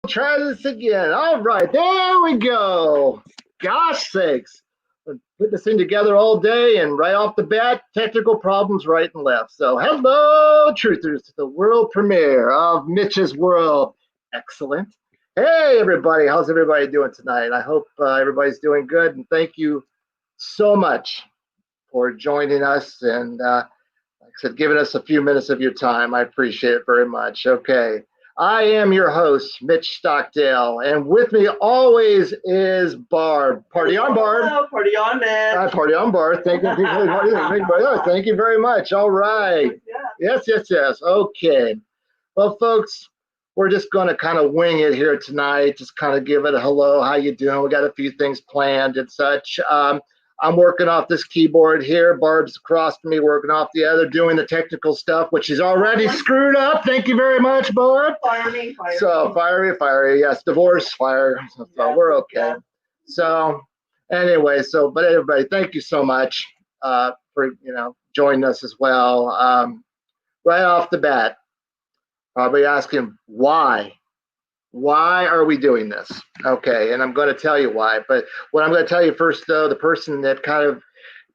try this again. All right, there we go. Gosh sakes. Been putting this thing together all day, and right off the bat, technical problems right and left. So, hello, truthers, to the world premiere of Mitch's World. Excellent. Hey, everybody. How's everybody doing tonight? I hope everybody's doing good, and thank you so much for joining us and, like I said, giving us a few minutes of your time. I appreciate it very much. Okay. I am your host, Mitch Stockdale, and with me always is Barb. Party on, Barb. Hello, party on, man. Party on, Barb. Thank you. Thank you very much. All right. Yes. Okay. Well, folks, we're just going to kind of wing it here tonight. Just kind of give it a hello. How you doing? We got a few things planned and such. I'm working off this keyboard here. Barb's across from me working off the other, doing the technical stuff, which is already screwed up. Thank you very much, Barb. Fire me. So fiery. Yes, divorce, fire. So we're okay. Yeah. So anyway, but everybody, thank you so much for joining us as well. Right off the bat, probably asking why. Why are we doing this? Okay, and I'm going to tell you why. But what I'm going to tell you first, though, the person that kind of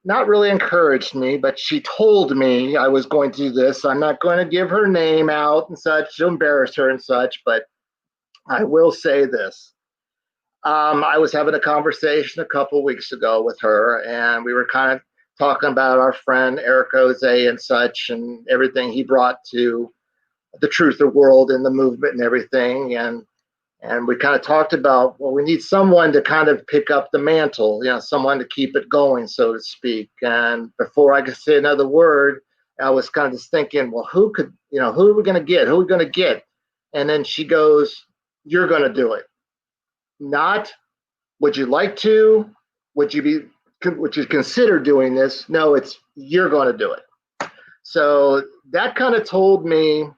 not really encouraged me, but she told me I was going to do this. I'm not going to give her name out and such to embarrass her and such, but I will say this. I was having a conversation a couple of weeks ago with her, and we were kind of talking about our friend Eric Jose and such and everything he brought to the truther world and the movement and everything. And we kind of talked about, well, we need someone to kind of pick up the mantle, someone to keep it going, so to speak. And before I could say another word, I was kind of just thinking, well, who are we going to get? Who are we going to get? And then she goes, you're going to do it. Not, would you like to? Would you consider doing this? No, it's, you're going to do it. So that kind of told me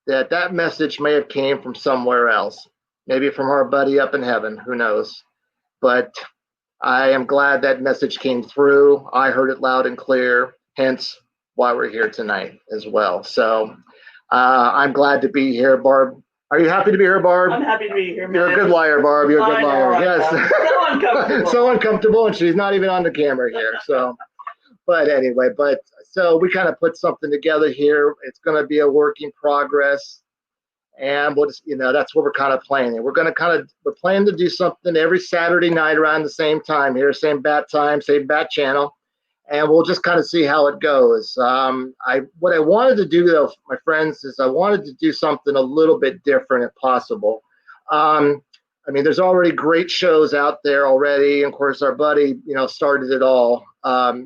that message may have came from somewhere else. Maybe from our buddy up in heaven, who knows? But I am glad that message came through. I heard it loud and clear, hence why we're here tonight as well. So I'm glad to be here, Barb. Are you happy to be here, Barb? I'm happy to be here, man. You're a good liar, Barb. You're a good liar. Yes. So uncomfortable. So uncomfortable, and she's not even on the camera here. So, but anyway, so we kind of put something together here. It's going to be a work in progress. And we'll just, that's what we're kind of planning. We're planning to do something every Saturday night around the same time here, same bat time, same bat channel, and we'll just kind of see how it goes. What I wanted to do, though, my friends, is I wanted to do something a little bit different if possible. There's already great shows out there already, and of course, our buddy, started it all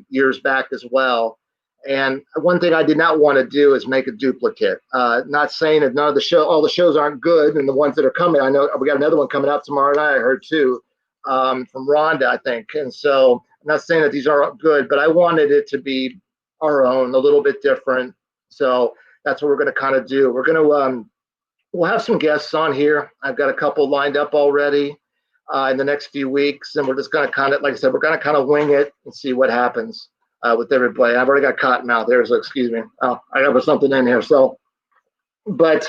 years back as well. And one thing I did not want to do is make a duplicate. Not saying that all the shows aren't good, and the ones that are coming, I know we got another one coming out tomorrow night, I heard too, from Rhonda, I think. And so I'm not saying that these aren't good, but I wanted it to be our own, a little bit different. So that's what we're going to kind of do. We're going to, we'll have some guests on here. I've got a couple lined up already in the next few weeks, and we're just going to kind of, like I said, we're going to kind of wing it and see what happens. With everybody. I've already got cotton mouth there, so excuse me. Oh, I got something in here. So, but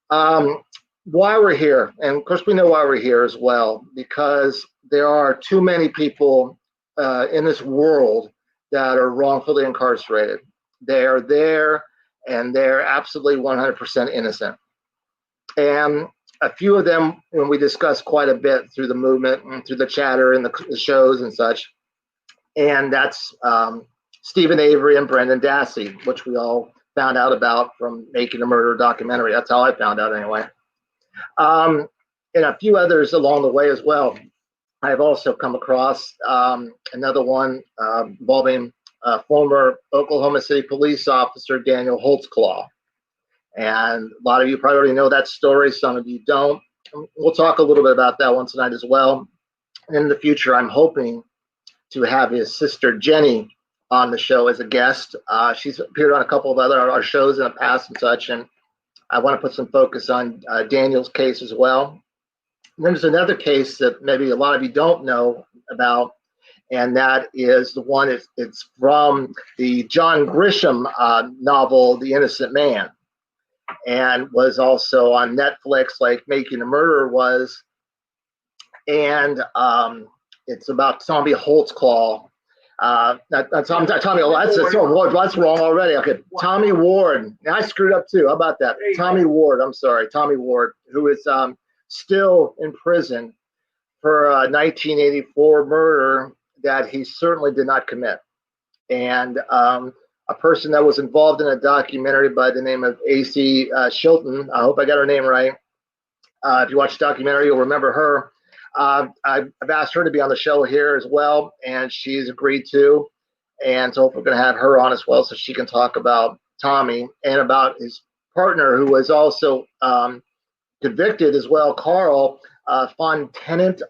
why we're here, and of course we know why we're here as well, because there are too many people in this world that are wrongfully incarcerated. They are there, and they're absolutely 100% innocent. And a few of them, when we discussed quite a bit through the movement and through the chatter and the shows and such, and that's Stephen Avery and Brendan Dassey, which we all found out about from Making a Murder documentary. That's how I found out anyway. And a few others along the way as well. I've also come across another one involving former Oklahoma City police officer Daniel Holtzclaw. And a lot of you probably already know that story. Some of you don't. We'll talk a little bit about that one tonight as well. And in the future, I'm hoping to have his sister Jenny on the show as a guest. She's appeared on a couple of our shows in the past and such, and I want to put some focus on Daniel's case as well. And then there's another case that maybe a lot of you don't know about, and that is the one, it's from the John Grisham novel, The Innocent Man. and was also on Netflix, like Making a Murderer was. And it's about Tommy Holtzclaw. That's Tommy. That's wrong already. Okay, Tommy Ward. Now I screwed up too. How about that? Tommy Ward. I'm sorry, Tommy Ward, who is still in prison for a 1984 murder that he certainly did not commit. And a person that was involved in a documentary by the name of A.C. Shilton. I hope I got her name right. If you watch the documentary, you'll remember her. I've asked her to be on the show here as well, and she's agreed to. And so we're going to have her on as well so she can talk about Tommy and about his partner, who was also convicted as well, Carl Fontenot.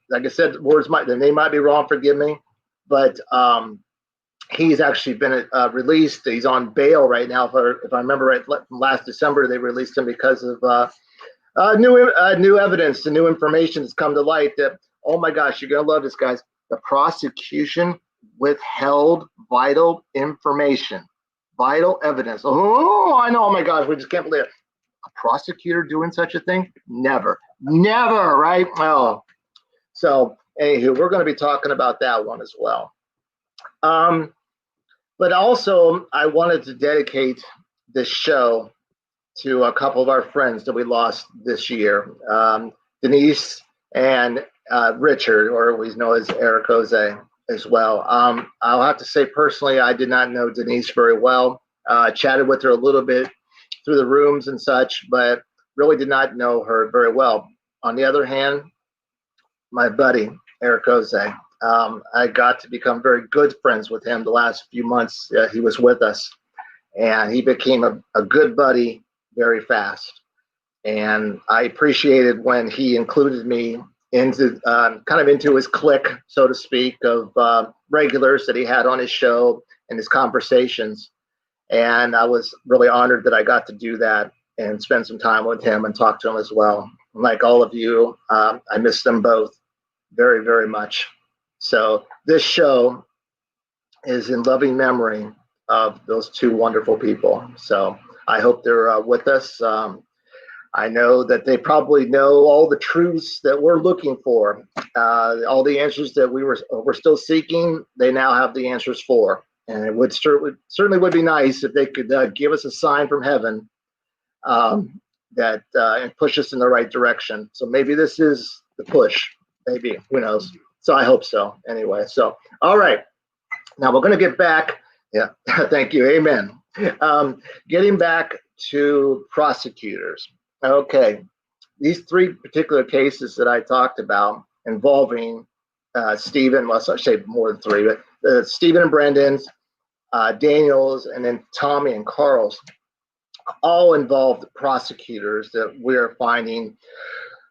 Like I said, the name might be wrong, forgive me. But he's actually been released. He's on bail right now. If I remember right, last December, they released him because of new evidence and new information has come to light that, oh my gosh, you're going to love this, guys. The prosecution withheld vital information, vital evidence. Oh, I know. Oh my gosh, we just can't believe it. A prosecutor doing such a thing? Never, right? Oh, so anywho, we're going to be talking about that one as well. But also, I wanted to dedicate this show to a couple of our friends that we lost this year, Denise and Richard, or always known as Eric Jose as well. I'll have to say personally, I did not know Denise very well. Chatted with her a little bit through the rooms and such, but really did not know her very well. On the other hand, my buddy, Eric Jose, I got to become very good friends with him the last few months he was with us. And he became a good buddy very fast. And I appreciated when he included me into kind of into his clique, so to speak, of regulars that he had on his show and his conversations. And I was really honored that I got to do that and spend some time with him and talk to him as well. Like all of you, I miss them both very, very much. So this show is in loving memory of those two wonderful people. So I hope they're with us. I know that they probably know all the truths that we're looking for, all the answers that we're still seeking. They now have the answers for, and it would certainly would be nice if they could give us a sign from heaven that and push us in the right direction. So maybe this is the push. Maybe, who knows? So I hope so. Anyway, so all right. Now we're going to get back. Yeah, thank you. Amen. Getting back to prosecutors. Okay, these three particular cases that I talked about involving Stephen, well, I should say more than three, but Stephen and Brendan's, Daniel's, and then Tommy and Carl's, all involved prosecutors that we're finding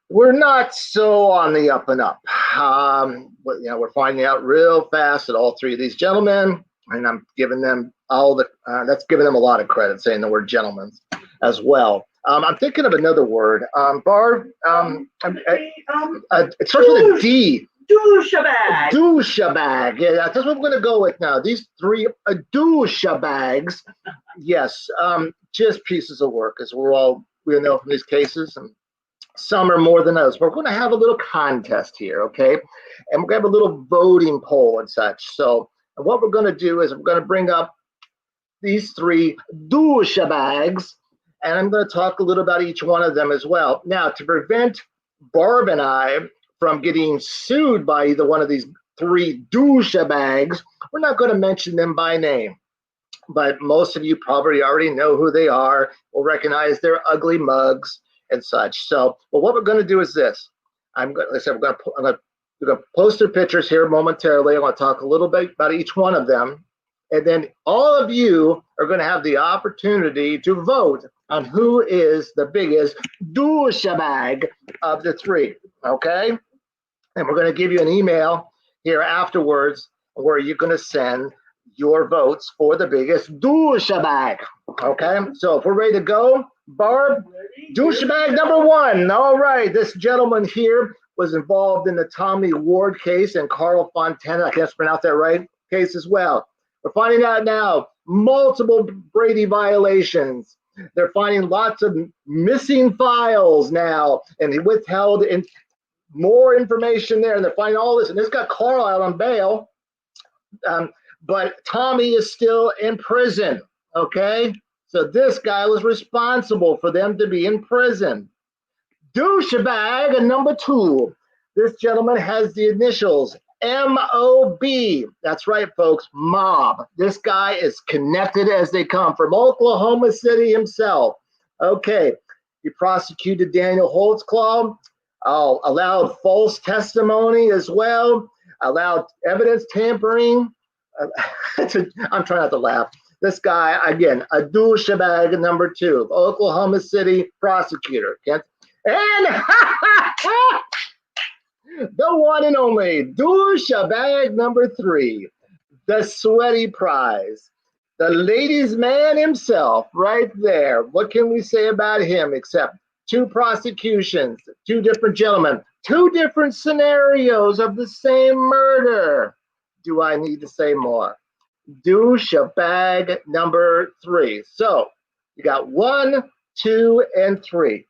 we're not so on the up and up. But, we're finding out real fast that all three of these gentlemen, and I'm giving them that's giving them a lot of credit, saying the word gentlemen as well. I'm thinking of another word. Barb, it starts with a D. Douchebag. Douchebag. Yeah, that's what we're going to go with now. These three douchebags. Yes, just pieces of work, as we know from these cases. And some are more than others. We're going to have a little contest here, okay? And we're going to have a little voting poll and such. So what we're going to do is we're going to bring up these three douchebags, and I'm going to talk a little about each one of them as well. Now, to prevent Barb and I from getting sued by either one of these three douchebags, we're not going to mention them by name. But most of you probably already know who they are, will recognize their ugly mugs and such. So, but what we're going to do is this. I'm going to post their pictures here momentarily. I'm going to talk a little bit about each one of them. And then all of you are going to have the opportunity to vote on who is the biggest douchebag of the three, okay? And we're going to give you an email here afterwards where you're going to send your votes for the biggest douchebag, okay? So if we're ready to go, Barb, douchebag number one. All right, this gentleman here was involved in the Tommy Ward case and Carl Fontenot, I can't pronounce that right, case as well. We're finding out now multiple Brady violations, They're finding lots of missing files now, and he withheld more information there, and they're finding all this. And this got Carl out on bail, but Tommy is still in prison. Okay, so this guy was responsible for them to be in prison. Douchebag number 2. This gentleman has the initials M-O-B. That's right, folks, mob. This guy is connected as they come from Oklahoma City himself. Okay, he prosecuted Daniel Holtzclaw, allowed false testimony as well, allowed evidence tampering. I'm trying not to laugh. This guy, again, a douchebag number 2, Oklahoma City prosecutor. And the one and only douchebag number 3, the sweaty prize, the ladies' man himself, right there. What can we say about him except 2 prosecutions, 2 different gentlemen, 2 different scenarios of the same murder? Do I need to say more? Douchebag number 3. So you got 1, 2, and 3.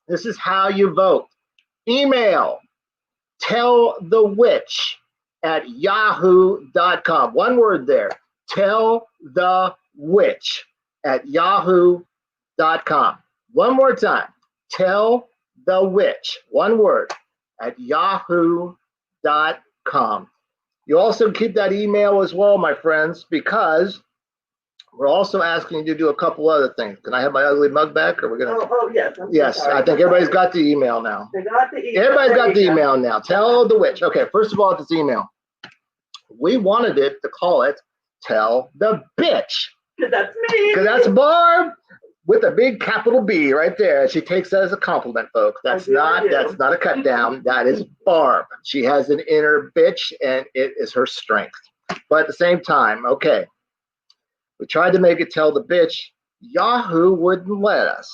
This is how you vote. Email tellthewitch@yahoo.com. One word there. tellthewitch@yahoo.com. One more time. Tellthewitch, one word, @yahoo.com. You also keep that email as well, my friends, because we're also asking you to do a couple other things. Can I have my ugly mug back? Or we're gonna? Oh yes. Yes, I think everybody's got the email now. They got the email. Everybody's got the email now. Tell the witch. Okay, first of all, this email. We wanted it to call it Tell the Bitch. Because that's me. Because that's Barb with a big capital B right there. She takes that as a compliment, folks. That's not a cut down. That is Barb. She has an inner bitch, and it is her strength. But at the same time, okay, we tried to make it Tell the Bitch. Yahoo wouldn't let us.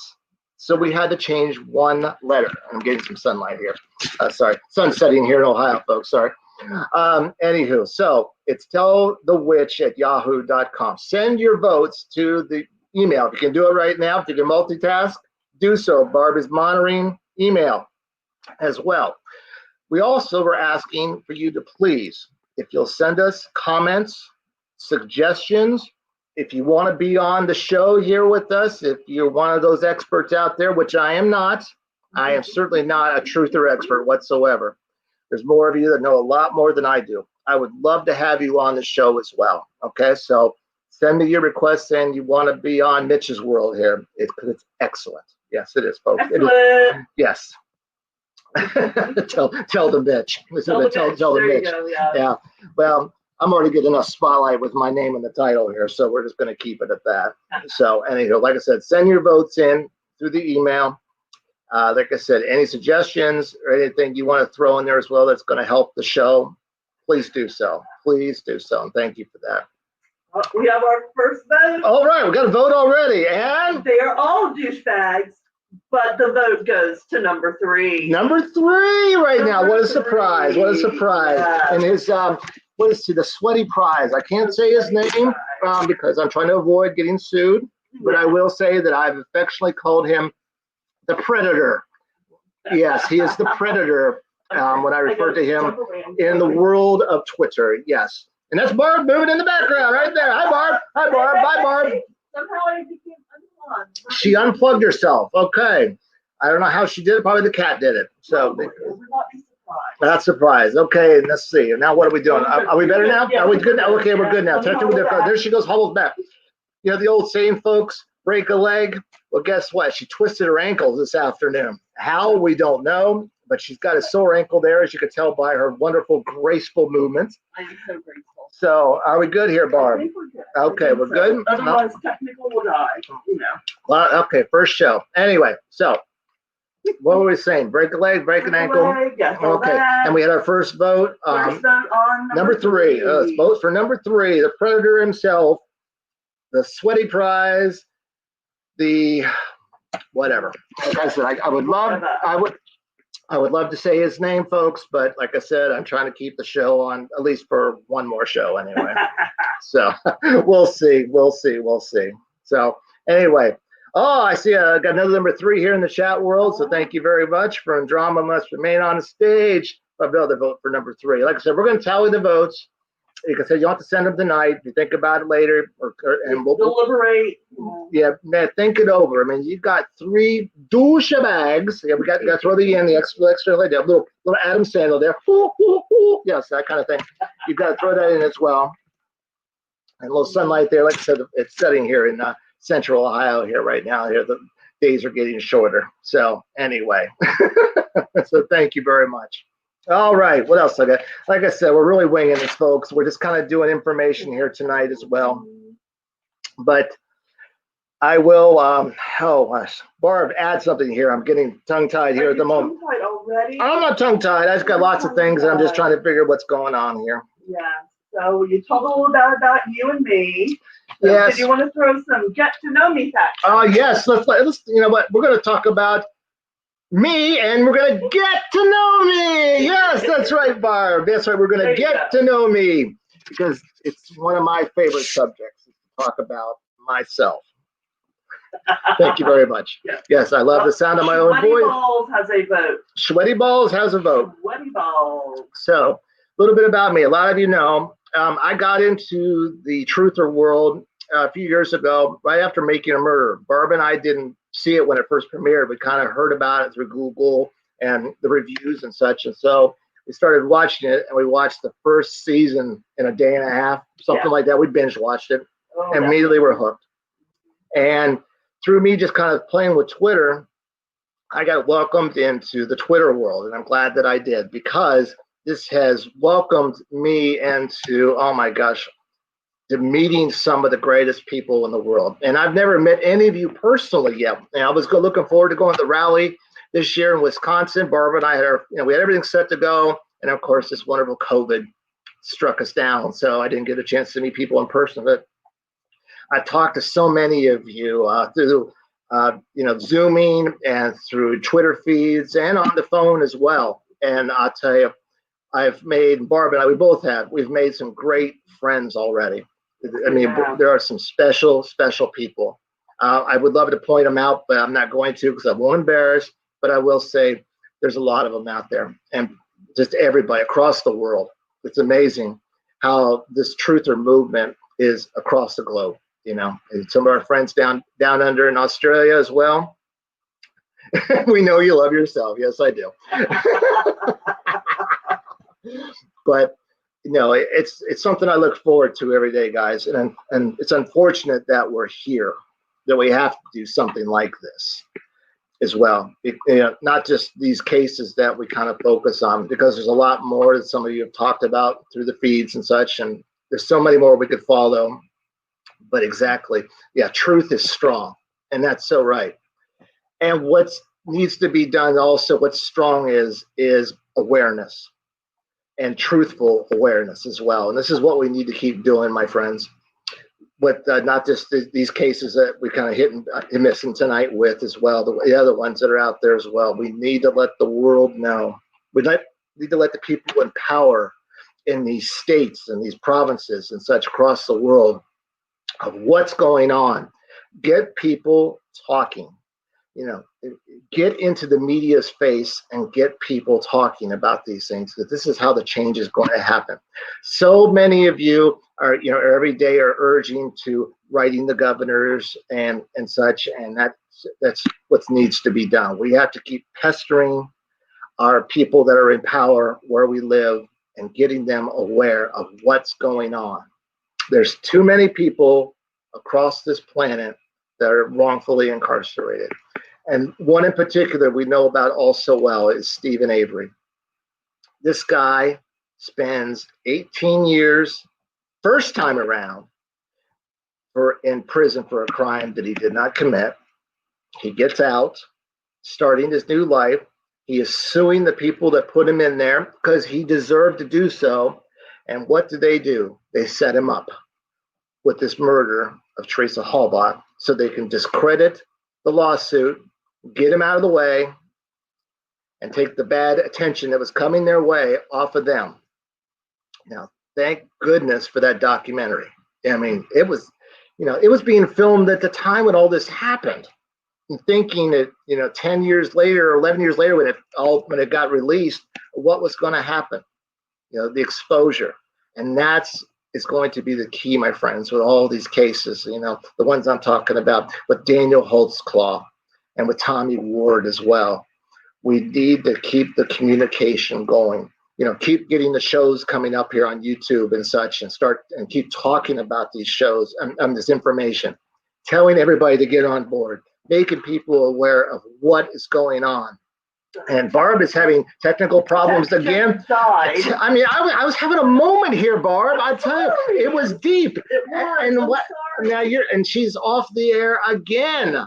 So we had to change one letter. I'm getting some sunlight here. Sorry, sun's setting here in Ohio, folks. Sorry. Anywho, so it's tellthewitch@yahoo.com. Send your votes to the email. If you can do it right now, if you can multitask, do so. Barb is monitoring email as well. We also were asking for you to please, if you'll send us comments, suggestions, if you want to be on the show here with us, if you're one of those experts out there, which I am not, I am certainly not a truther expert whatsoever. There's more of you that know a lot more than I do. I would love to have you on the show as well. Okay, so send me your request saying you want to be on Mitch's World here. Because it's excellent. Yes, it is, folks. Excellent. It is. Yes. tell the bitch. Tell the bitch. Yeah. Well, I'm already getting enough spotlight with my name in the title here, so we're just going to keep it at that. So, anyhow, like I said, send your votes in through the email. Like I said, any suggestions or anything you want to throw in there as well that's going to help the show, please do so. Please do so, and thank you for that. We have our first vote. All right, we got a vote already, and they are all douchebags, but the vote goes to number 3. Number 3 right now. What a surprise! What a surprise! Yes. And his what is he? The sweaty prize. I can't say his name because I'm trying to avoid getting sued, but I will say that I've affectionately called him the Predator. Yes, he is the Predator when I refer to him in the world of Twitter. Yes. And that's Barb moving in the background right there. Hi, Barb. Hi, Barb. Bye, Barb. Somehow I became unplugged. She unplugged herself. Okay. I don't know how she did it. Probably the cat did it. So not surprised. Okay, let's see. Now what are we doing? Are we better now? Are we good now? Okay, we're good now. There she goes, hobbles back. You know the old saying, folks, break a leg? Well, guess what? She twisted her ankle this afternoon. How? We don't know, but she's got a sore ankle there, as you could tell by her wonderful, graceful movements. I'm so grateful. So, are we good here, Barb? I think we're good. Okay, we're good? Otherwise, technical will die, you know. Well, okay, first show. Anyway, so, what were we saying? Break a leg, break an ankle? Yes, okay, and we had our first vote. First vote on number 3. Let's vote for number 3, the Predator himself, the sweaty prize, the whatever. Like I said, I would love to say his name, folks, but like I said, I'm trying to keep the show on at least for one more show anyway. So we'll see. So anyway, Oh, I see. I got another number 3 here in the chat world. So thank you very much. For drama must remain on the stage. I'll be able to vote for number 3. Like I said, we're going to tally the votes. Like I said, you don't have to send them tonight. You think about it later, and we'll deliberate. Yeah, man, think it over. I mean, you've got 3 douchebags. Yeah, we got to throw the extra like that little Adam Sandler there. Yes, that kind of thing. You've got to throw that in as well. And a little sunlight there. Like I said, it's setting here in central Ohio here right now. Here the days are getting shorter. So anyway, so thank you very much. All right, what else I got? Like I said, we're really winging this, folks. We're just kind of doing information here tonight as well. But I will, Barb, add something here. I'm getting tongue-tied here at the moment. Tongue-tied already? I'm not tongue-tied. I just got lots of things, and I'm just trying to figure what's going on here. Yeah. So you told a little bit about you and me. So yes. Did you want to throw some get-to-know-me facts? Yes. Let's. You know what? We're going to talk about me, and we're going to get to know me. Yes, that's right, Barb. That's right. We're going to get to know me because it's one of my favorite subjects to talk about myself. Thank you very much. Yes, I love the sound of my own voice. Sweaty Balls has a vote. Sweaty Balls has a vote. Sweaty Balls. So, a little bit about me. A lot of you know, I got into the truther world a few years ago, right after Making a Murder. Barb and I didn't see it when it first premiered. We kind of heard about it through Google and the reviews and such. And so we started watching it, and we watched the first season in a day and a half, something like that. We binge watched it, and immediately we're hooked. And through me just kind of playing with Twitter, I got welcomed into the Twitter world, and I'm glad that I did, because this has welcomed me into, oh my gosh, to meeting some of the greatest people in the world. And I've never met any of you personally yet. And I was looking forward to going to the rally this year in Wisconsin. Barbara and I had we had everything set to go. And of course, this wonderful COVID struck us down. So I didn't get a chance to meet people in person. But I talked to so many of you through, Zooming and through Twitter feeds and on the phone as well. And I'll tell you, Barb and I, we've made some great friends already. I mean, there are some special, special people. I would love to point them out, but I'm not going to because I won't embarrass. But I will say there's a lot of them out there, and just everybody across the world. It's amazing how this truther movement is across the globe. And some of our friends down under in Australia as well. We know you love yourself. Yes, I do. But it's something I look forward to every day, guys. And it's unfortunate that we're here, that we have to do something like this as well. Not just these cases that we kind of focus on, because there's a lot more that some of you have talked about through the feeds and such, and there's so many more we could follow. But exactly, truth is strong, and that's so right. And what needs to be done also, what's strong is awareness, and truthful awareness as well. And this is what we need to keep doing, my friends, with not just these cases that we kind of hit and missing tonight with as well, the other ones that are out there as well. We need to let the world know. We need to let the people in power in these states and these provinces and such across the world of what's going on. Get people talking. Get into the media's face and get people talking about these things, because this is how the change is going to happen. So many of you are, every day are urging to writing the governors and such, and that's what needs to be done. We have to keep pestering our people that are in power where we live and getting them aware of what's going on. There's too many people across this planet that are wrongfully incarcerated. And one in particular we know about also well is Stephen Avery. This guy spends 18 years, first time around, in prison for a crime that he did not commit. He gets out, starting his new life. He is suing the people that put him in there because he deserved to do so. And what do? They set him up with this murder of Teresa Halbach so they can discredit the lawsuit, get him out of the way, and take the bad attention that was coming their way off of them. Now, thank goodness for that documentary. I mean, it was being filmed at the time when all this happened. thinking that 10 years later or 11 years later when it got released, what was going to happen, the exposure. And is going to be the key, my friends, with all these cases, the ones I'm talking about with Daniel Holtzclaw and with Tommy Ward as well. We need to keep the communication going, keep getting the shows coming up here on YouTube and such, and keep talking about these shows and this information, telling everybody to get on board, making people aware of what is going on. And Barb is having technical problems again. I mean, I was having a moment here, Barb. I tell you, it was deep. And what? Now she's off the air again.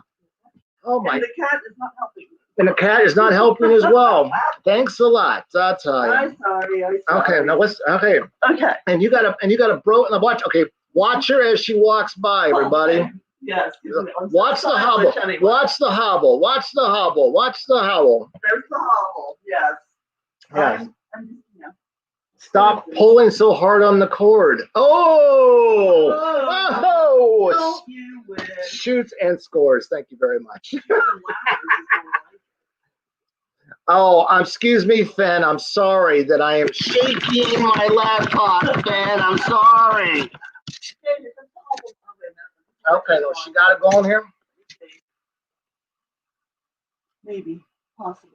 Oh my! And the cat is not helping. And the cat is not helping as well. Thanks a lot. I'll tell you. I'm sorry. Okay, now okay. Okay. And you got a broken watch. Okay, watch her as she walks by, everybody. Okay. Yes. Watch the hobble. Anyway. Watch the hobble. Watch the hobble. Watch the hobble. There's the hobble. Yes. Yes. I'm Stop pulling so hard on the cord. Oh! Oh! You wish. Shoots and scores. Thank you very much. Oh, excuse me, Fen. I'm sorry that I am shaking my laptop, Fen. I'm sorry. Okay, no, she got it going here? Maybe, possibly.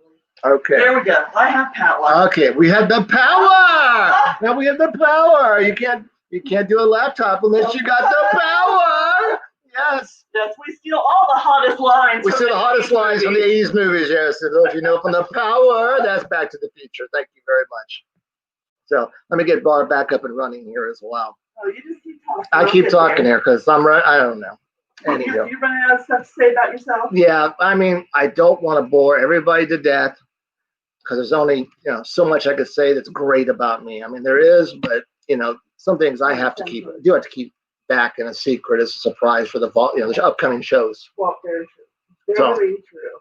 Okay. There we go. I have power. Okay, we have the power. Now we have the power. You can't do a laptop unless you got the power. Yes. Yes, we steal all the hottest lines. We steal the hottest lines from the 80s movies, yes. So if you know from the power, that's Back to the Future. Thank you very much. So let me get Barb back up and running here as well. Oh, you just keep talking. I keep talking here because I don't know. Anywho. You're running out of stuff to say about yourself? Yeah, I mean, I don't want to bore everybody to death because there's only, so much I could say that's great about me. I mean, there is, but, some things I have to keep back in a secret as a surprise for the upcoming shows. Well, very true. Very true.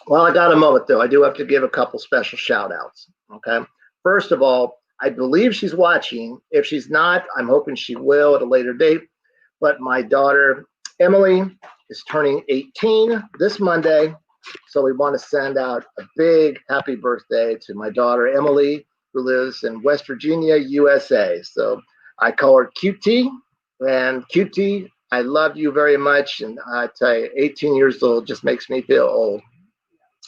Well, I got a moment, though. I do have to give a couple special shout outs. Okay. First of all, I believe she's watching. If she's not, I'm hoping she will at a later date. But my daughter, Emily, is turning 18 this Monday. So we want to send out a big happy birthday to my daughter, Emily, who lives in West Virginia, USA. So I call her QT. And QT, I love you very much. And I tell you, 18 years old just makes me feel old.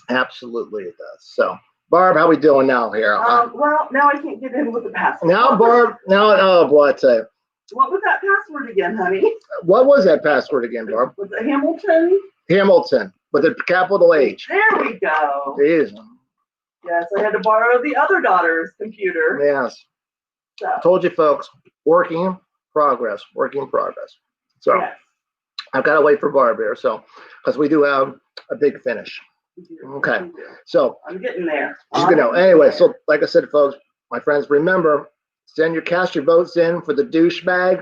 Absolutely it does. So, Barb, how we doing now here? Well, now I can't get in with the password. Now, Barb, oh boy, I tell you. What was that password again, honey? What was that password again, Barb? Was it Hamilton? Hamilton, with a capital H. There we go. Jeez. Yes, I had to borrow the other daughter's computer. Yes. So. I told you, folks, working in progress. So yes. I've got to wait for Barb here, because we do have a big finish. Okay, so I'm getting there. Anyway, so like I said, folks, my friends, remember, cast your votes in for the douchebag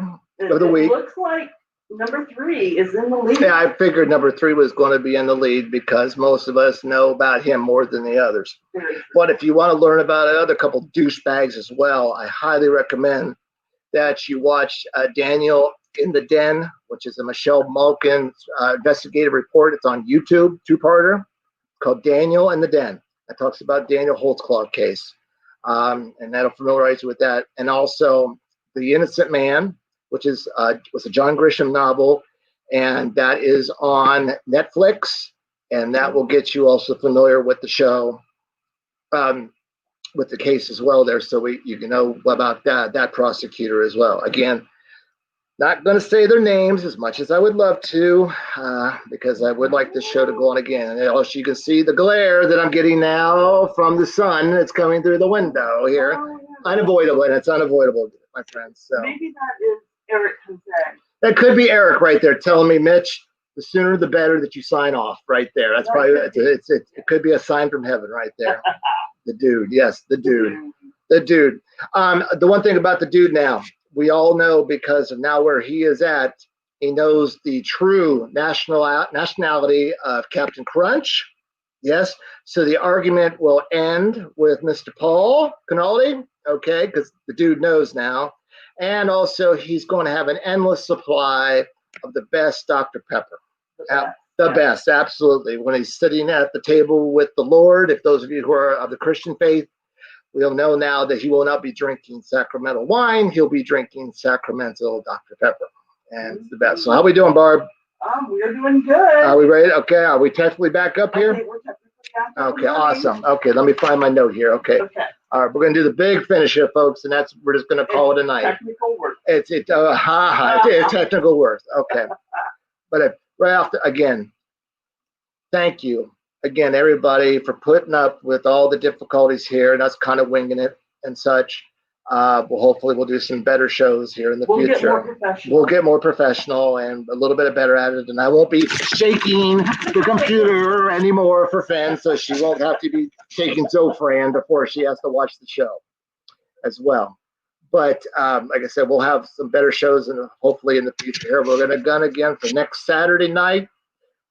of the week. It looks like number 3 is in the lead. Yeah, I figured number 3 was going to be in the lead because most of us know about him more than the others. But if you want to learn about another couple douchebags as well, I highly recommend that you watch Daniel in the Den, which is a Michelle Malkin investigative report. It's on YouTube, 2-parter, called Daniel in the Den. That talks about Daniel Holtzclaw case. And that'll familiarize you with that. And also The Innocent Man, which was a John Grisham novel, and that is on Netflix, and that will get you also familiar with the show, with the case as well there, so you can know about that prosecutor as well. Again, not going to say their names as much as I would love to, because I would like this show to go on again. And also you can see the glare that I'm getting now from the sun that's coming through the window here. Oh, yeah. Unavoidable, and it's unavoidable, my friends. So maybe that is Eric Jose. That could be Eric right there telling me, Mitch, the sooner the better that you sign off right there. That's probably it could be a sign from heaven right there. The dude, yes, the dude. The one thing about the dude now, we all know because of now where he is at, he knows the true nationality of Captain Crunch. Yes, so the argument will end with Mr. Paul Canaldi, okay, because the dude knows now. And also he's going to have an endless supply of the best Dr. Pepper. The best, absolutely. When he's sitting at the table with the Lord, if those of you who are of the Christian faith, we'll know now that he will not be drinking sacramental wine. He'll be drinking sacramental Dr. Pepper. And it's the best. So how we doing, Barb? We're doing good. Are we ready? Okay. Are we technically back up here? I think we're technically back up Okay, and running. awesome. Okay, let me find my note here. Okay. Okay. All right, we're gonna do the big finish here, folks, and we're just gonna call it a night. Technical work. It's technical words. Okay. But Ralph, again, thank you again, everybody, for putting up with all the difficulties here and us kind of winging it and such. Hopefully we'll do some better shows here in the future. We'll get more professional and a little bit better at it, and I won't be shaking the computer anymore for Fen, so she won't have to be shaking Zofran before she has to watch the show as well. But like I said, we'll have some better shows and hopefully in the future here. We're going to gun again for next Saturday night,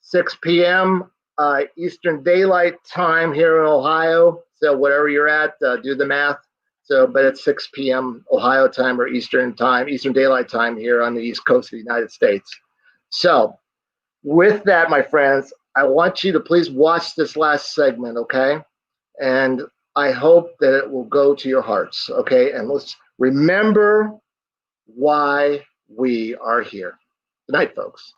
6 p.m. Eastern Daylight Time here in Ohio. So whatever you're at, do the math. So, but it's 6 p.m. Ohio time or Eastern Daylight Time here on the East Coast of the United States. So with that, my friends, I want you to please watch this last segment, okay? And I hope that it will go to your hearts, okay? And let's remember why we are here. Good night, folks.